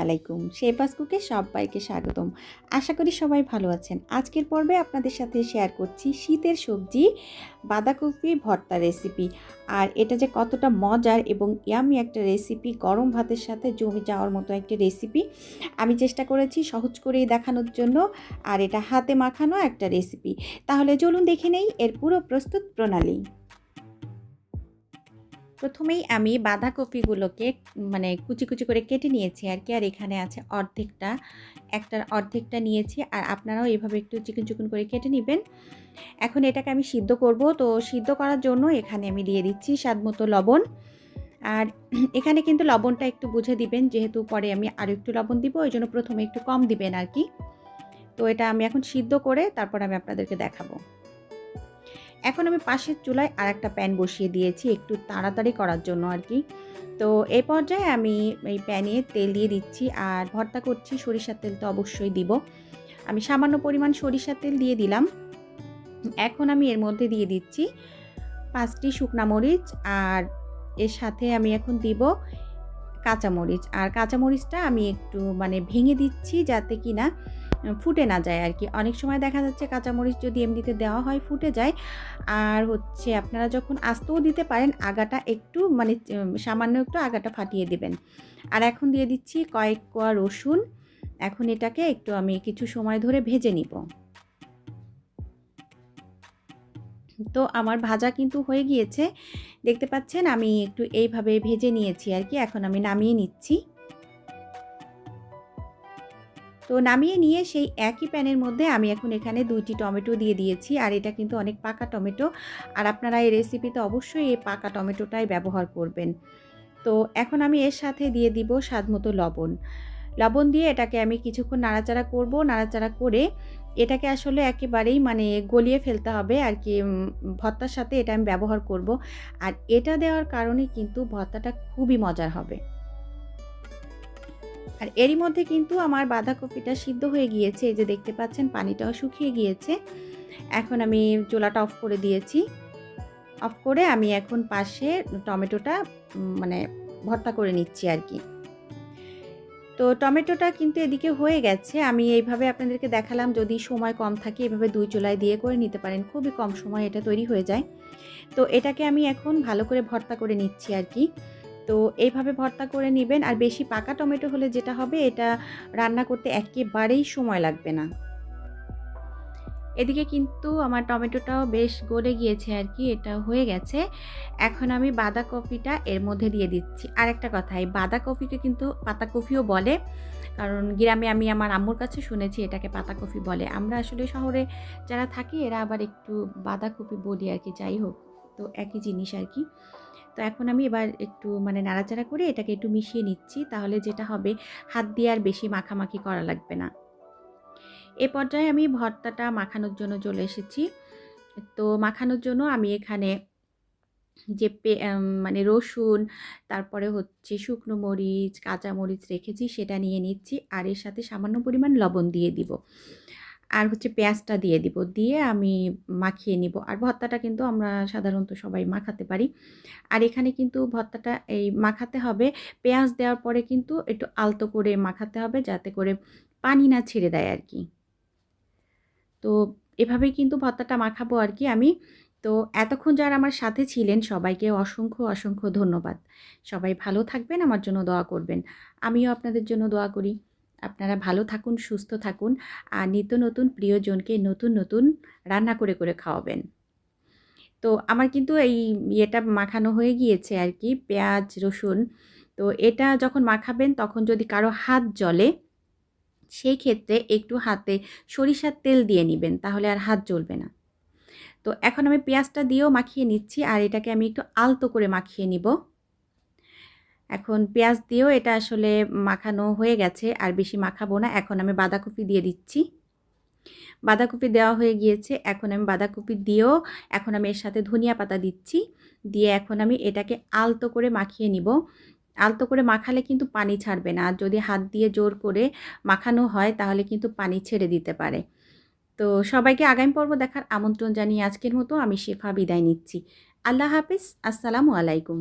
আলাইকুম। শেফাস কুকে সবাইকে স্বাগতম। আশা করি সবাই ভালো আছেন। আজকের পর্বে আপনাদের সাথে শেয়ার করছি শীতের সবজি বাঁধাকপি ভর্তা রেসিপি। আর এটা যে কতটা মজার এবং ইয়ামি একটা রেসিপি, গরম ভাতের সাথে জমে যাওয়ার মতো একটা রেসিপি। আমি চেষ্টা করেছি সহজ করেই দেখানোর জন্য, আর এটা হাতে মাখানো একটা রেসিপি। তাহলে চলুন দেখে নেই এর পুরো প্রস্তুত প্রণালী। প্রথমেই আমি বাঁধাকপিগুলোকে কুচি কুচি করে কেটে নিয়েছি আর কি। আর এখানে আছে একটার অর্ধেকটা নিয়েছি, আর আপনারাও এইভাবে একটু চিকন চিকন করে কেটে নেবেন। এখন এটাকে আমি সিদ্ধ করব। তো সিদ্ধ করার জন্য এখানে আমি দিয়ে দিচ্ছি স্বাদ মতো লবণ। আর এখানে কিন্তু লবণটা একটু বুঝে দিবেন, যেহেতু পরে আমি আরও একটু লবণ দিব, ওই জন্য প্রথমে একটু কম দিবেন আর কি। তো এটা আমি এখন সিদ্ধ করে তারপর আমি আপনাদেরকে দেখাবো। এখন আমি পাশের চুলায় আর একটা প্যান বসিয়ে দিয়েছি একটু তাড়াতাড়ি করার জন্য আর কি। তো এই পর্যায়ে আমি এই প্যানে তেল দিয়ে দিচ্ছি, আর ভর্তা করছি সরিষার তেল তো অবশ্যই দিব। আমি সামান্য পরিমাণ সরিষার তেল দিয়ে দিলাম। এখন আমি এর মধ্যে দিয়ে দিচ্ছি 5টি শুকনা মরিচ, আর এর সাথে আমি এখন দিব কাঁচামরিচ। আর কাঁচামরিচটা আমি একটু ভেঙে দিচ্ছি যাতে কি না ফুটে না যায় আর কি। অনেক সময় দেখা যাচ্ছে কাঁচামরিচ যদি এমনিতে দেওয়া হয় ফুটে যায়। আর হচ্ছে আপনারা যখন আস্তেও দিতে পারেন, আগাটা একটু সামান্য একটু আগাটা ফাটিয়ে দেবেন। আর এখন দিয়ে দিচ্ছি কয়েক কোয়া রসুন। এখন এটাকে একটু আমি কিছু সময় ধরে ভেজে নিব। তো আমার ভাজা কিন্তু হয়ে গিয়েছে, দেখতে পাচ্ছেন আমি একটু এইভাবে ভেজে নিয়েছি আর কি। এখন আমি নামিয়ে নিচ্ছি। তো নামিয়ে নিয়ে সেই একই প্যানের মধ্যে আমি এখন এখানে 2টি টমেটো দিয়ে দিয়েছি, আর এটা কিন্তু অনেক পাকা টমেটো। আর আপনারা এই রেসিপিতে অবশ্যই এই পাকা টমেটোটাই ব্যবহার করবেন। তো এখন আমি এর সাথে দিয়ে দিব স্বাদমতো লবণ দিয়ে এটাকে আমি কিছুক্ষণ নাড়াচাড়া করব। নাড়াচাড়া করে এটাকে আসলে একেবারেই গলিয়ে ফেলতে হবে আর কি। ভর্তার সাথে এটা আমি ব্যবহার করব, আর এটা দেওয়ার কারণে কিন্তু ভর্তাটা খুবই মজার হবে। আর এরই মধ্যে কিন্তু আমার বাঁধাকপিটা সিদ্ধ হয়ে গিয়েছে, এই যে দেখতে পাচ্ছেন পানিটাও শুকিয়ে গিয়েছে। এখন আমি চুলাটা অফ করে দিয়েছি। অফ করে আমি এখন পাশে টমেটোটা ভর্তা করে নিচ্ছি আর কি। তো টমেটোটা কিন্তু এদিকে হয়ে গেছে। আমি এইভাবে আপনাদেরকে দেখালাম, যদি সময় কম থাকে এভাবে 2 চুলায় দিয়ে করে নিতে পারেন, খুবই কম সময় এটা তৈরি হয়ে যায়। তো এটাকে আমি এখন ভালো করে ভর্তা করে নিচ্ছি আর কি। তো এইভাবে ভর্তা করে নেবেন। আর বেশি পাকা টমেটো হলে যেটা হবে, এটা রান্না করতে একেবারেই সময় লাগবে না। এদিকে কিন্তু আমার টমেটোটাও বেশ গলে গিয়েছে আর কি, এটা হয়ে গেছে। এখন আমি বাঁধাকপিটা এর মধ্যে দিয়ে দিচ্ছি। আর একটা কথা, এই বাঁধাকপিকে কিন্তু পাতাকপিও বলে, কারণ গ্রামে আমি আমার আম্মুর কাছে শুনেছি এটাকে পাতাকপি বলে। আমরা আসলে শহরে যারা থাকি এরা আবার একটু বাঁধাকপি বলি আর কি। যাই হোক, তো একই জিনিস আর কি। তো এখন আমি এবার একটু নাড়াচাড়া করে এটাকে একটু মিশিয়ে নিচ্ছি, তাহলে যেটা হবে হাত দিয়ে আর বেশি মাখামাখি করা লাগবে না। এ পর্যায়ে আমি ভর্তাটা মাখানোর জন্য চলে এসেছি। তো মাখানোর জন্য আমি এখানে যে রসুন, তারপরে হচ্ছে শুকনো মরিচ, কাঁচা মরিচ রেখেছি সেটা নিয়ে নিচ্ছি, আর এর সাথে সামান্য পরিমাণ লবণ দিয়ে দিব। আর হচ্ছে পেঁয়াজটা দিয়ে দিব, দিয়ে আমি মাখিয়ে নিব। আর ভর্তাটা কিন্তু আমরা সাধারণত সবাই মাখাতে পারি। আর এখানে কিন্তু ভর্তাটা এই মাখাতে হবে, পেঁয়াজ দেওয়ার পরে কিন্তু একটু আলতো করে মাখাতে হবে, যাতে করে পানি না ছেড়ে দেয় আর কি। তো এভাবেই কিন্তু ভর্তাটা মাখাবো আর কি আমি। তো এতক্ষণ যারা আমার সাথে ছিলেন সবাইকে অসংখ্য অসংখ্য ধন্যবাদ। সবাই ভালো থাকবেন, আমার জন্য দোয়া করবেন। আমিও আপনাদের জন্য দোয়া করি। আপনারা ভালো থাকুন, সুস্থ থাকুন, আর নিত্য নতুন প্রিয়জনকে নতুন নতুন রান্না করে করে খাওয়াবেন। তো আমার কিন্তু এই ইয়েটা মাখানো হয়ে গিয়েছে আর কি, পেঁয়াজ রসুন। তো এটা যখন মাখাবেন তখন যদি কারো হাত জ্বলে, সেই ক্ষেত্রে একটু হাতে সরিষার তেল দিয়ে নেবেন, তাহলে আর হাত জ্বলবে না। তো এখন আমি পেঁয়াজটা দিয়েও মাখিয়ে নিচ্ছি, আর এটাকে আমি একটু আলতো করে মাখিয়ে নিব। এখন পেঁয়াজ দিয়েও এটা আসলে মাখানো হয়ে গেছে, আর বেশি মাখাবো না। এখন আমি বাঁধাকপি দিয়ে দিচ্ছি। বাঁধাকপি দেওয়া হয়ে গিয়েছে। এখন আমি বাঁধাকপি দিয়েও এখন আমি এর সাথে ধনিয়া পাতা দিচ্ছি। দিয়ে এখন আমি এটাকে আলতো করে মাখিয়ে নিব। আলতো করে মাখালে কিন্তু পানি ছাড়বে না, আর যদি হাত দিয়ে জোর করে মাখানো হয় তাহলে কিন্তু পানি ছেড়ে দিতে পারে। তো সবাইকে আগামী পর্ব দেখার আমন্ত্রণ জানিয়ে আজকের মতো আমি শেফা বিদায় নিচ্ছি। আল্লাহ হাফিজ, আসসালামু আলাইকুম।